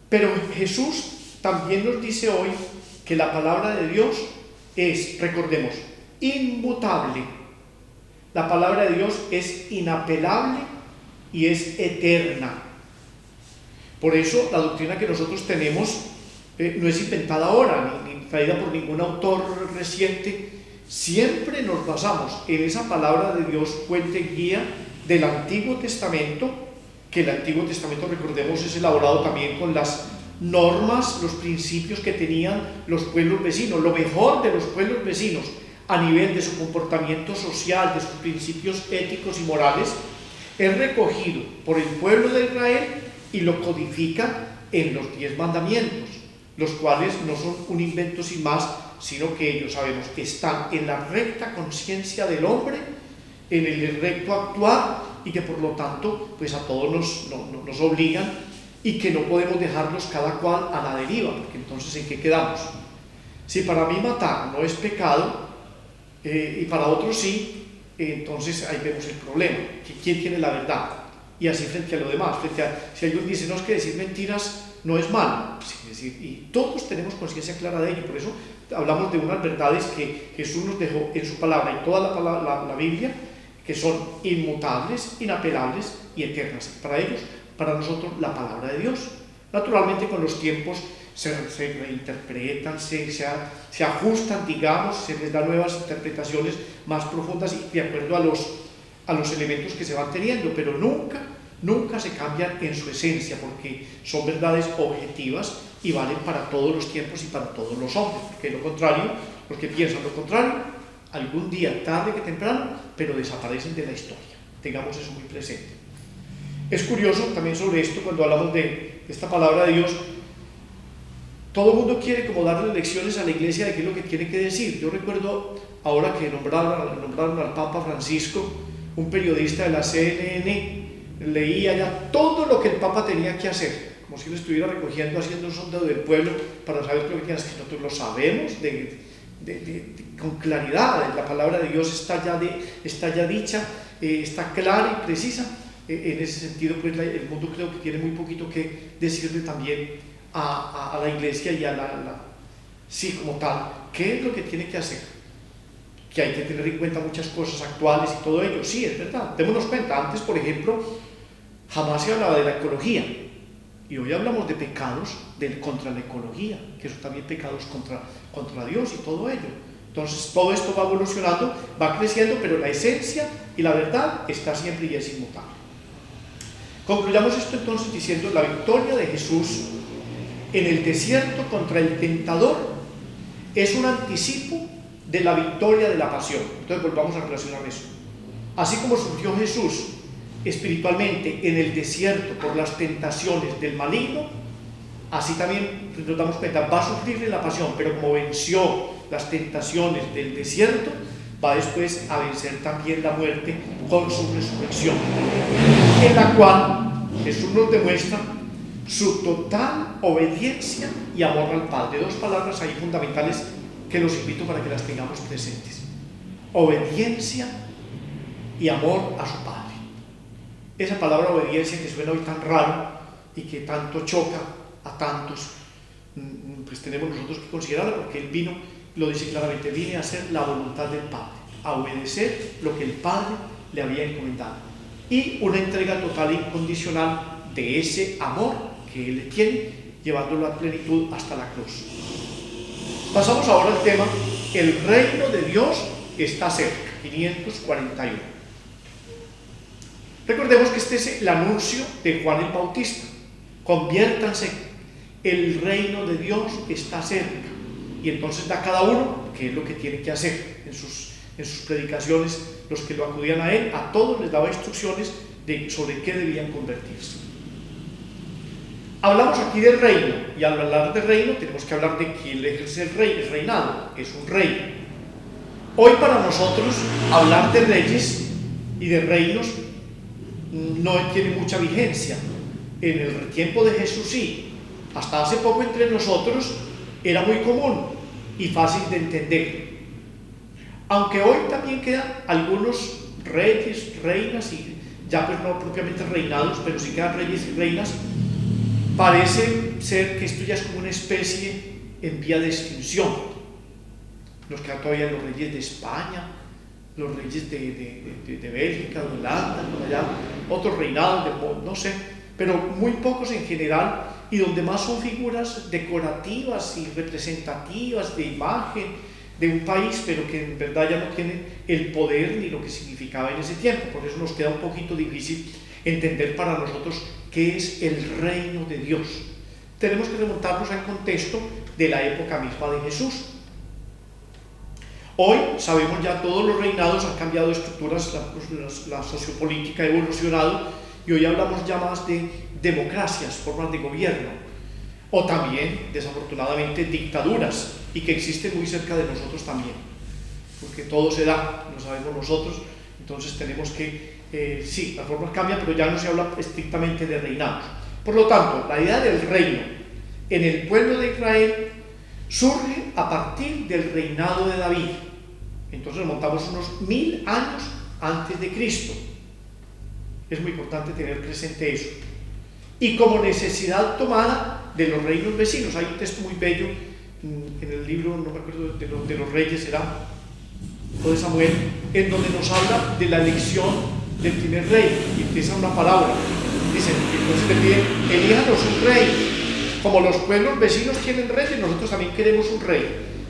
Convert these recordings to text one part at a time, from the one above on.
Pero Jesús también nos dice hoy que la palabra de Dios es, recordemos, inmutable. La palabra de Dios es inapelable y es eterna. Por eso la doctrina que nosotros tenemos no es inventada ahora, ni traída por ningún autor reciente. Siempre nos basamos en esa palabra de Dios, fuente guía del Antiguo Testamento, que el Antiguo Testamento, recordemos, es elaborado también con las normas, los principios que tenían los pueblos vecinos, lo mejor de los pueblos vecinos a nivel de su comportamiento social, de sus principios éticos y morales, es recogido por el pueblo de Israel y lo codifica en los 10 mandamientos, los cuales no son un invento sin más, sino que ellos, sabemos, que están en la recta conciencia del hombre, en el recto actuar, y que por lo tanto pues a todos nos obligan, y que no podemos dejarlos cada cual a la deriva, porque entonces ¿en qué quedamos? Si para mí matar no es pecado, y para otros sí, entonces ahí vemos el problema, que quién tiene la verdad, y así frente a lo demás, si alguien dice, no, es que decir mentiras no es malo, y todos tenemos conciencia clara de ello. Por eso hablamos de unas verdades que Jesús nos dejó en su palabra y toda la Biblia, que son inmutables, inapelables y eternas. Para ellos, para nosotros, la palabra de Dios. Naturalmente, con los tiempos se reinterpretan, se ajustan, digamos, se les dan nuevas interpretaciones más profundas y de acuerdo a los elementos que se van teniendo, pero nunca se cambian en su esencia, porque son verdades objetivas y valen para todos los tiempos y para todos los hombres, porque lo contrario, los que piensan lo contrario, algún día, tarde que temprano, pero desaparecen de la historia. Tengamos eso muy presente. Es curioso también sobre esto, cuando hablamos de esta palabra de Dios, todo el mundo quiere como darle lecciones a la iglesia de qué es lo que tiene que decir. Yo recuerdo, ahora que nombraron al Papa Francisco, un periodista de la CNN leía ya todo lo que el Papa tenía que hacer, como si lo estuviera recogiendo, haciendo un sondeo del pueblo para saber lo que tiene que hacer. Nosotros lo sabemos con claridad. La palabra de Dios está ya dicha, está clara y precisa. En ese sentido, pues el mundo creo que tiene muy poquito que decirle también a la iglesia y sí, como tal, qué es lo que tiene que hacer. Que hay que tener en cuenta muchas cosas actuales y todo ello. Sí, es verdad. Démonos cuenta, antes, por ejemplo, jamás se hablaba de la ecología. Y hoy hablamos de pecados contra la ecología, que son también pecados contra Dios y todo ello. Entonces, todo esto va evolucionando, va creciendo, pero la esencia y la verdad está siempre y es inmutable. Concluyamos esto entonces diciendo la victoria de Jesús en el desierto contra el tentador es un anticipo de la victoria de la pasión. Entonces volvamos a relacionar eso. Así como surgió Jesús espiritualmente en el desierto por las tentaciones del maligno, así también nos damos cuenta, va a sufrir en la pasión, pero como venció las tentaciones del desierto, va después a vencer también la muerte con su resurrección, en la cual Jesús nos demuestra su total obediencia y amor al Padre. Dos palabras ahí fundamentales que los invito para que las tengamos presentes: obediencia y amor a su Padre. Esa palabra obediencia, que suena hoy tan raro y que tanto choca a tantos, pues tenemos nosotros que considerarla, porque Él vino, lo dice claramente, vine a hacer la voluntad del Padre, a obedecer lo que el Padre le había encomendado, y una entrega total e incondicional de ese amor que Él le tiene, llevándolo a plenitud hasta la cruz. Pasamos ahora al tema: el reino de Dios está cerca, 541. Recordemos que este es el anuncio de Juan el Bautista: conviértanse, el reino de Dios está cerca. Y entonces da cada uno qué es lo que tiene que hacer. En sus predicaciones, los que lo acudían a él, a todos les daba instrucciones sobre qué debían convertirse. Hablamos aquí del reino, y al hablar del reino tenemos que hablar de quién ejerce el reinado, que es un rey. Hoy para nosotros hablar de reyes y de reinos no tiene mucha vigencia. En el tiempo de Jesús sí. Hasta hace poco entre nosotros era muy común y fácil de entender. Aunque hoy también quedan algunos reyes, reinas, y ya pues no propiamente reinados, pero sí quedan reyes y reinas parece ser que esto ya es como una especie en vía de extinción. Nos quedan todavía los reyes de España, los reyes de Bélgica, de Holanda, por allá, otros reinados, no sé, pero muy pocos en general, y donde más son figuras decorativas y representativas de imagen de un país, pero que en verdad ya no tienen el poder ni lo que significaba en ese tiempo. Por eso nos queda un poquito difícil entender para nosotros qué es el reino de Dios. Tenemos que remontarnos al contexto de la época misma de Jesús. Hoy sabemos ya todos los reinados han cambiado de estructuras, la sociopolítica ha evolucionado y hoy hablamos ya más de democracias, formas de gobierno, o también, desafortunadamente, dictaduras, y que existen muy cerca de nosotros también, porque todo se da, lo sabemos nosotros. Entonces tenemos que, sí, las formas cambian, pero ya no se habla estrictamente de reinados. Por lo tanto, la idea del reino en el pueblo de Israel surge a partir del reinado de David. Entonces montamos unos 1000 años antes de Cristo. Es muy importante tener presente eso. Y como necesidad tomada de los reinos vecinos. Hay un texto muy bello en el libro, no me acuerdo, de los reyes, será, o de Samuel, en donde nos habla de la elección del primer rey, y empieza una palabra. Dice, entonces le piden, elíjanos un rey. Como los pueblos vecinos tienen reyes, nosotros también queremos un rey.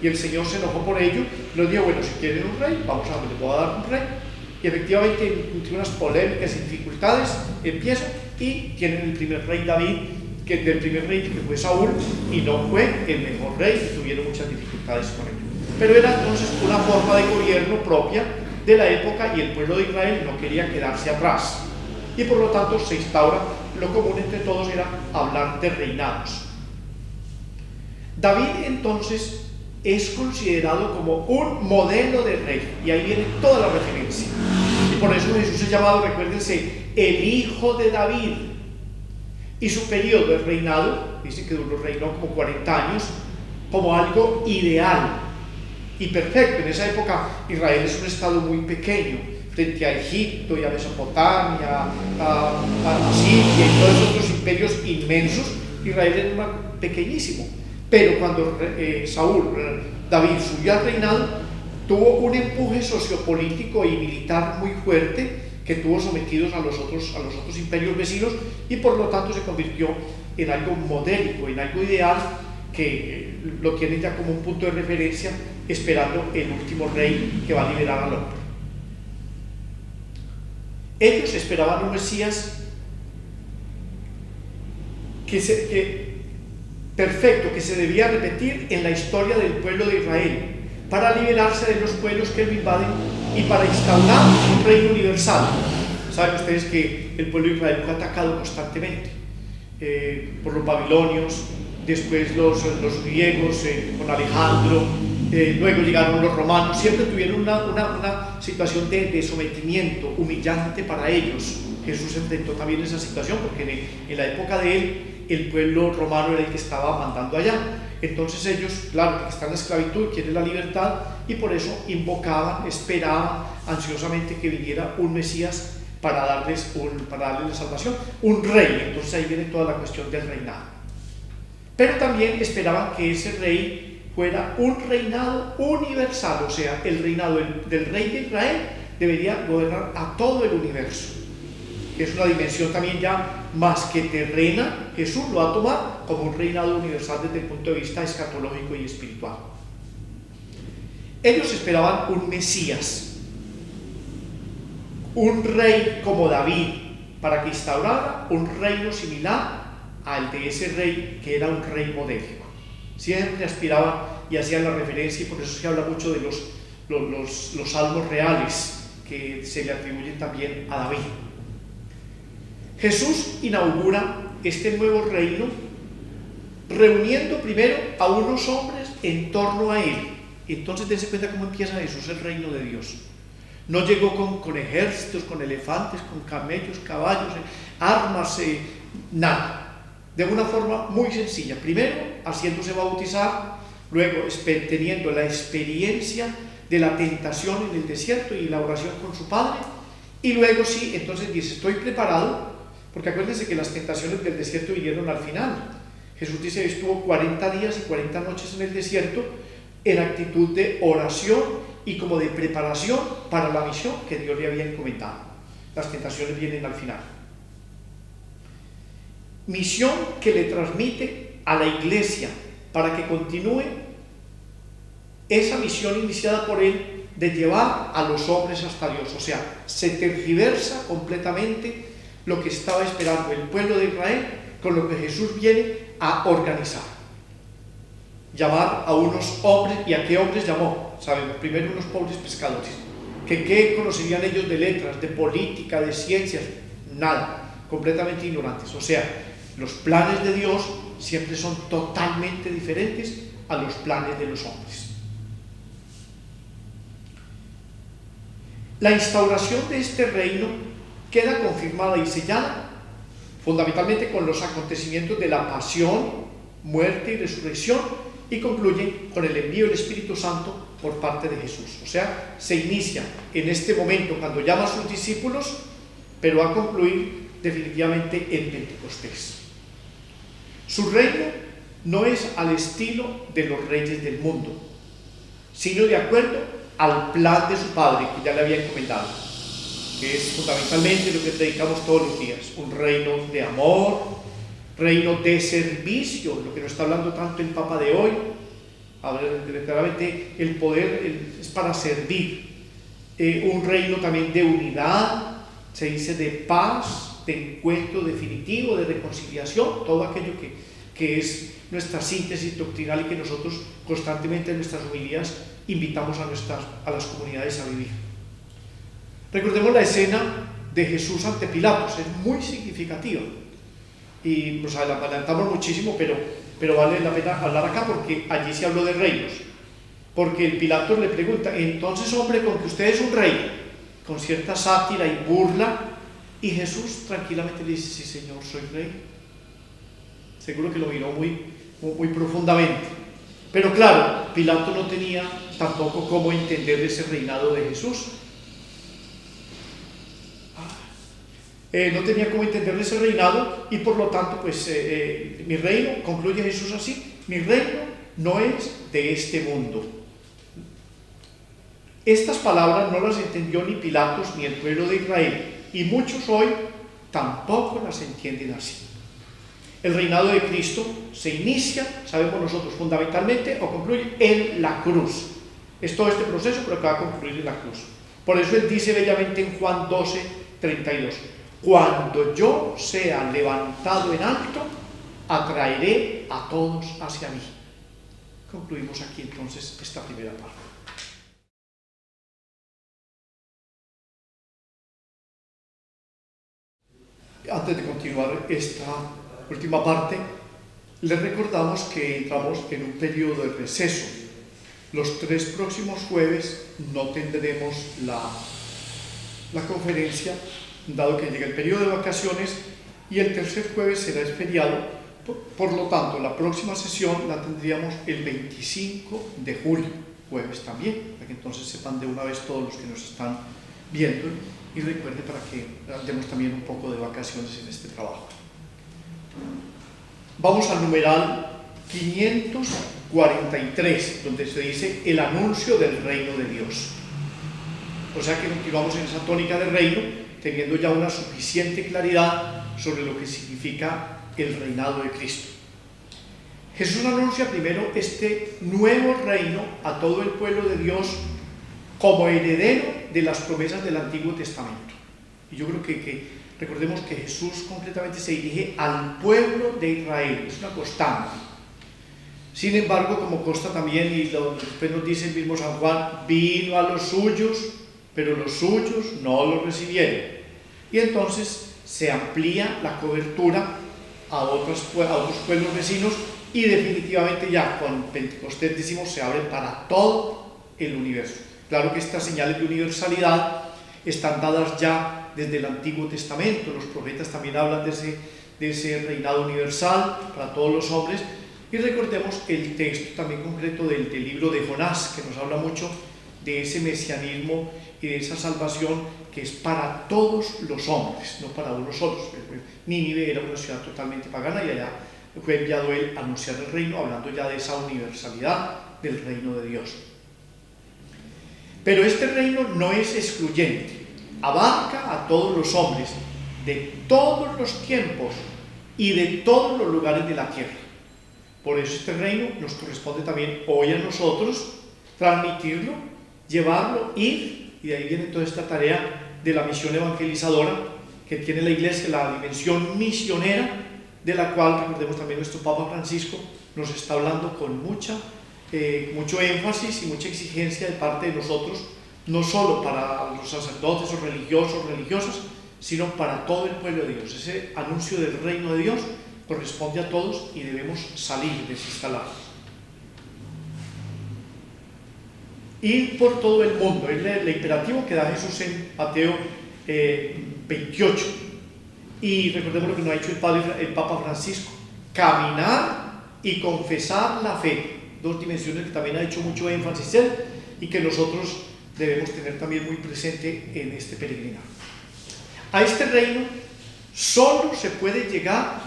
Y el Señor se enojó por ello, y nos dijo, bueno, si quieren un rey, vamos a ver, les voy a dar un rey. Y efectivamente, entre unas polémicas y dificultades, empieza y tienen el primer rey David, del primer rey que fue Saúl, y no fue el mejor rey, y tuvieron muchas dificultades con ello. Pero era entonces una forma de gobierno propia de la época, y el pueblo de Israel no quería quedarse atrás. Y por lo tanto se instaura, lo común entre todos era hablar de reinados. David entonces es considerado como un modelo de rey, y ahí viene toda la referencia. Y por eso Jesús es llamado, recuérdense, el hijo de David. Y su periodo de reinado, dice que reinó como 40 años, como algo ideal y perfecto. En esa época Israel es un estado muy pequeño, frente a Egipto y a Mesopotamia, a Siria y todos esos otros imperios inmensos. Israel era pequeñísimo. Pero cuando David subió al reinado, tuvo un empuje sociopolítico y militar muy fuerte, que tuvo sometidos a los otros imperios vecinos, y por lo tanto se convirtió en algo modélico, en algo ideal, que lo tienen ya como un punto de referencia, esperando el último rey que va a liberar al hombre. Ellos esperaban un Mesías perfecto, que se debía repetir en la historia del pueblo de Israel, para liberarse de los pueblos que lo invaden y para instaurar un reino universal. Saben ustedes que el pueblo de Israel fue atacado constantemente por los babilonios, después los griegos con Alejandro, luego llegaron los romanos. Siempre tuvieron una situación de sometimiento humillante para ellos. Jesús enfrentó también esa situación, porque en la época de él el pueblo romano era el que estaba mandando allá. Entonces ellos, claro, que están en la esclavitud, quieren la libertad, y por eso invocaban, esperaban ansiosamente que viniera un Mesías para darles la salvación, un rey. Entonces ahí viene toda la cuestión del reinado. Pero también esperaban que ese rey fuera un reinado universal, o sea, el reinado del rey de Israel debería gobernar a todo el universo, que es una dimensión también ya más que terrena. Jesús lo va a tomar como un reinado universal desde el punto de vista escatológico y espiritual. Ellos esperaban un Mesías, un rey como David, para que instaurara un reino similar al de ese rey, que era un rey modélico. Siempre aspiraban y hacían la referencia, y por eso se habla mucho de los salmos reales que se le atribuyen también a David. Jesús inaugura este nuevo reino reuniendo primero a unos hombres en torno a él. Entonces dense cuenta cómo empieza Jesús, el reino de Dios. No llegó con ejércitos, con elefantes, con camellos, caballos, armas, nada. De una forma muy sencilla. Primero haciéndose bautizar, luego teniendo la experiencia de la tentación en el desierto y la oración con su Padre, y luego sí, entonces dice, estoy preparado Porque acuérdense que las tentaciones del desierto vinieron al final. Jesús dice que estuvo 40 días y 40 noches en el desierto en actitud de oración y como de preparación para la misión que Dios le había encomendado. Las tentaciones vienen al final. Misión que le transmite a la iglesia para que continúe esa misión iniciada por él de llevar a los hombres hasta Dios. O sea, se tergiversa completamente lo que estaba esperando el pueblo de Israel con lo que Jesús viene a organizar. Llamar a unos hombres, ¿y a qué hombres llamó? Sabemos, primero unos pobres pescadores, que ¿qué conocerían ellos de letras, de política, de ciencias? Nada, completamente ignorantes. O sea, los planes de Dios siempre son totalmente diferentes a los planes de los hombres. La instauración de este reino queda confirmada y sellada fundamentalmente con los acontecimientos de la pasión, muerte y resurrección, y concluye con el envío del Espíritu Santo por parte de Jesús. O sea, se inicia en este momento cuando llama a sus discípulos, pero va a concluir definitivamente en Pentecostés. Su reino no es al estilo de los reyes del mundo, sino de acuerdo al plan de su Padre que ya le había encomendado, que es fundamentalmente lo que predicamos todos los días: un reino de amor, reino de servicio, lo que nos está hablando tanto el Papa de hoy. Literalmente el poder es para servir. Un reino también de unidad, se dice de paz, de encuentro definitivo, de reconciliación, todo aquello que es nuestra síntesis doctrinal y que nosotros constantemente en nuestras homilías invitamos a las comunidades a vivir. Recordemos la escena de Jesús ante Pilatos, es muy significativa y nos adelantamos muchísimo, pero vale la pena hablar acá porque allí se habló de reinos. Porque el Pilatos le pregunta: entonces, hombre, con que usted es un rey, con cierta sátira y burla, y Jesús tranquilamente le dice: sí, Señor, soy rey. Seguro que lo miró muy profundamente. Pero claro, Pilato no tenía tampoco cómo entender ese reinado de Jesús. No tenía cómo entender ese reinado, y por lo tanto, pues mi reino, concluye Jesús así: mi reino no es de este mundo. Estas palabras no las entendió ni Pilatos ni el pueblo de Israel, y muchos hoy tampoco las entienden así. El reinado de Cristo se inicia, sabemos nosotros, fundamentalmente, o concluye en la cruz. Es todo este proceso, pero que va a concluir en la cruz. Por eso él dice bellamente en Juan 12:32: cuando yo sea levantado en alto, atraeré a todos hacia mí. Concluimos aquí entonces esta primera parte. Antes de continuar esta última parte, les recordamos que entramos en un periodo de receso. Los 3 próximos jueves no tendremos la conferencia, dado que llega el periodo de vacaciones, y el tercer jueves será feriado. Por lo tanto, la próxima sesión la tendríamos el 25 de julio, jueves también, para que entonces sepan de una vez todos los que nos están viendo, y recuerden para que demos también un poco de vacaciones en este trabajo. Vamos al numeral 543, donde se dice el anuncio del reino de Dios. O sea que continuamos en esa tónica del reino, teniendo ya una suficiente claridad sobre lo que significa el reinado de Cristo. Jesús anuncia primero este nuevo reino a todo el pueblo de Dios como heredero de las promesas del Antiguo Testamento. Y yo creo que recordemos que Jesús completamente se dirige al pueblo de Israel, es una constante. Sin embargo, como consta también, y después nos dice el mismo San Juan, vino a los suyos, pero los suyos no lo recibieron. Y entonces se amplía la cobertura a otros pueblos vecinos, y definitivamente ya con Pentecostés, decimos, se abre para todo el universo. Claro que estas señales de universalidad están dadas ya desde el Antiguo Testamento. Los profetas también hablan de ese reinado universal para todos los hombres. Y recordemos el texto también concreto del libro de Jonás, que nos habla mucho de ese mesianismo y de esa salvación que es para todos los hombres, no para unos solos. Nínive era una ciudad totalmente pagana y allá fue enviado él a anunciar el reino, hablando ya de esa universalidad del reino de Dios. Pero este reino no es excluyente, abarca a todos los hombres de todos los tiempos y de todos los lugares de la tierra. Por eso este reino nos corresponde también hoy a nosotros transmitirlo, llevarlo, ir, y de ahí viene toda esta tarea de la misión evangelizadora que tiene la Iglesia, la dimensión misionera, de la cual, recordemos también, nuestro Papa Francisco nos está hablando con mucho énfasis y mucha exigencia de parte de nosotros, no solo para los sacerdotes o religiosos, religiosas, sino para todo el pueblo de Dios. Ese anuncio del reino de Dios corresponde a todos y debemos salir desinstalados. Ir por todo el mundo, es el imperativo que da Jesús en Mateo 28. Y recordemos lo que nos ha dicho el Papa Francisco: caminar y confesar la fe. Dos dimensiones que también ha hecho mucho énfasis él y que nosotros debemos tener también muy presente en este peregrinaje. A este reino solo se puede llegar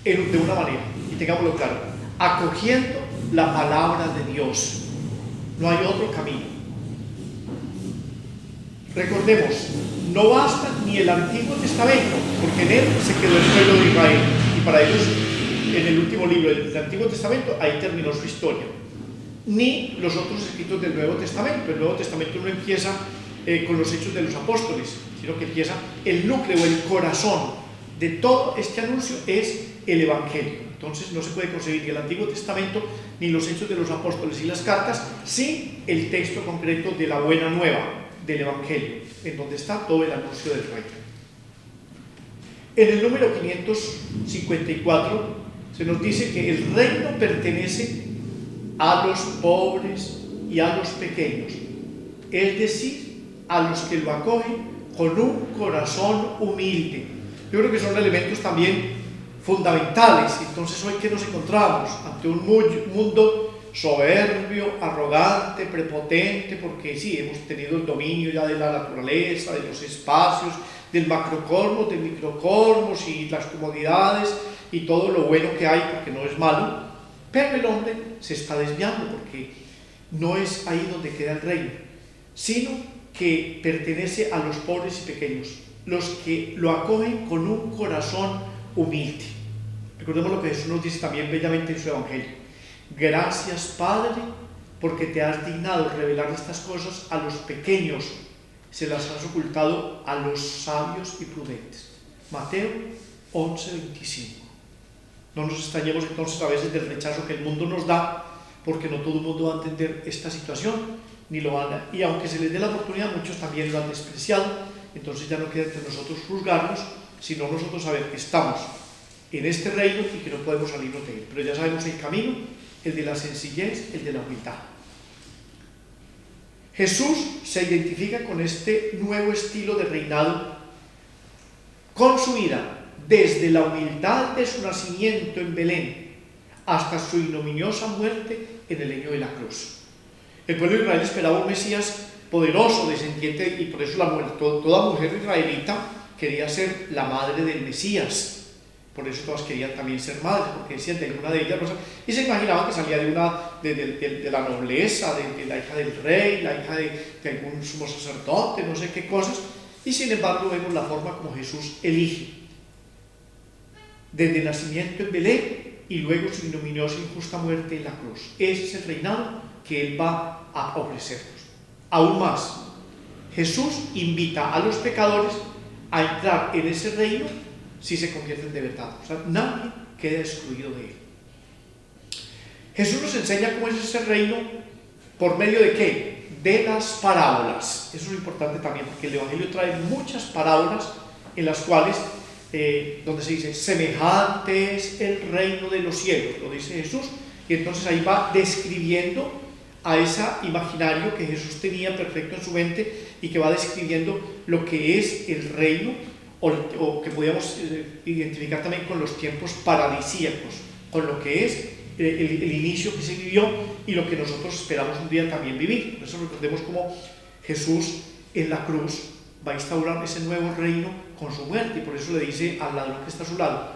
de una manera, y tengámoslo claro, acogiendo la palabra de Dios. No hay otro camino. Recordemos, no basta ni el Antiguo Testamento, porque en él se quedó el pueblo de Israel, y para ellos, en el último libro del Antiguo Testamento, ahí terminó su historia. Ni los otros escritos del Nuevo Testamento. El Nuevo Testamento no empieza con los Hechos de los Apóstoles, sino que empieza el núcleo, el corazón de todo este anuncio es el Evangelio. Entonces no se puede concebir ni el Antiguo Testamento ni los Hechos de los Apóstoles y las cartas sin el texto concreto de la buena nueva del Evangelio, en donde está todo el anuncio del reino. En el número 554 se nos dice que el reino pertenece a los pobres y a los pequeños, es decir, a los que lo acogen con un corazón humilde. Yo creo que son elementos también fundamentales. Entonces, hoy que nos encontramos ante un mundo soberbio, arrogante, prepotente, porque sí, hemos tenido el dominio ya de la naturaleza, de los espacios, del macrocosmos, del microcosmos y las comodidades y todo lo bueno que hay, porque no es malo, pero el hombre se está desviando porque no es ahí donde queda el reino, sino que pertenece a los pobres y pequeños, los que lo acogen con un corazón humilde. Recordemos lo que Jesús nos dice también bellamente en su Evangelio: gracias, Padre, porque te has dignado revelar estas cosas a los pequeños, se las has ocultado a los sabios y prudentes. Mateo 11:25. No nos extrañemos entonces a veces del rechazo que el mundo nos da, porque no todo el mundo va a entender esta situación, ni lo van a, y aunque se les dé la oportunidad, muchos también lo han despreciado. Entonces ya no queda entre nosotros juzgarnos, sino nosotros saber que estamos en este reino y que no podemos salirnos de él. Pero ya sabemos el camino, el de la sencillez, el de la humildad. Jesús se identifica con este nuevo estilo de reinado con su vida, desde la humildad de su nacimiento en Belén hasta su ignominiosa muerte en el leño de la cruz. El pueblo de Israel esperaba un Mesías poderoso, descendiente, y por eso toda mujer israelita quería ser la madre del Mesías. Por eso todas querían también ser madres, porque decían de alguna de ellas, y se imaginaban que salía de la nobleza, de la hija del rey, la hija de algún sumo sacerdote, no sé qué cosas, y sin embargo vemos la forma como Jesús elige, desde el nacimiento en Belén y luego su ignominiosa e injusta muerte en la cruz. Ese es el reinado que Él va a ofrecernos. Aún más, Jesús invita a los pecadores a entrar en ese reino si se convierten de verdad. O sea, nadie queda excluido de él. Jesús nos enseña cómo es ese reino, ¿por medio de qué? De las parábolas. Eso es importante también, porque el Evangelio trae muchas parábolas en las cuales, donde se dice, semejante es el reino de los cielos, lo dice Jesús, y entonces ahí va describiendo a ese imaginario que Jesús tenía perfecto en su mente y que va describiendo lo que es el reino, o que podíamos identificar también con los tiempos paradisíacos, con lo que es el inicio que se vivió y lo que nosotros esperamos un día también vivir. Por eso recordemos cómo Jesús en la cruz va a instaurar ese nuevo reino con su muerte, y por eso le dice al ladrón que está a su lado: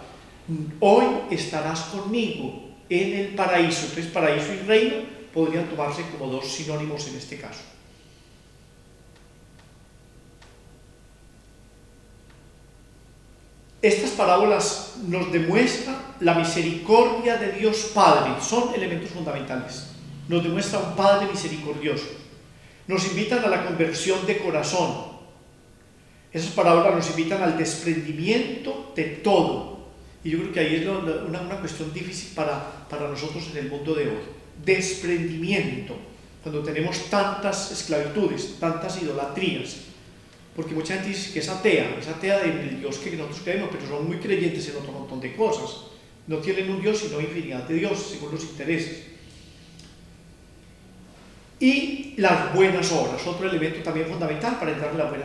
hoy estarás conmigo en el paraíso. Entonces, paraíso y reino podrían tomarse como dos sinónimos en este caso. Estas parábolas nos demuestran la misericordia de Dios Padre, son elementos fundamentales. Nos demuestra un Padre misericordioso. Nos invitan a la conversión de corazón. Esas parábolas nos invitan al desprendimiento de todo. Y yo creo que ahí es una cuestión difícil para nosotros en el mundo de hoy. Desprendimiento, cuando tenemos tantas esclavitudes, tantas idolatrías. Porque mucha gente dice que es atea del Dios que nosotros creemos, pero son muy creyentes en otro montón de cosas. No tienen un Dios, sino infinidad de dioses, según los intereses. Y las buenas obras, otro elemento también fundamental para entrar en las buenas obras.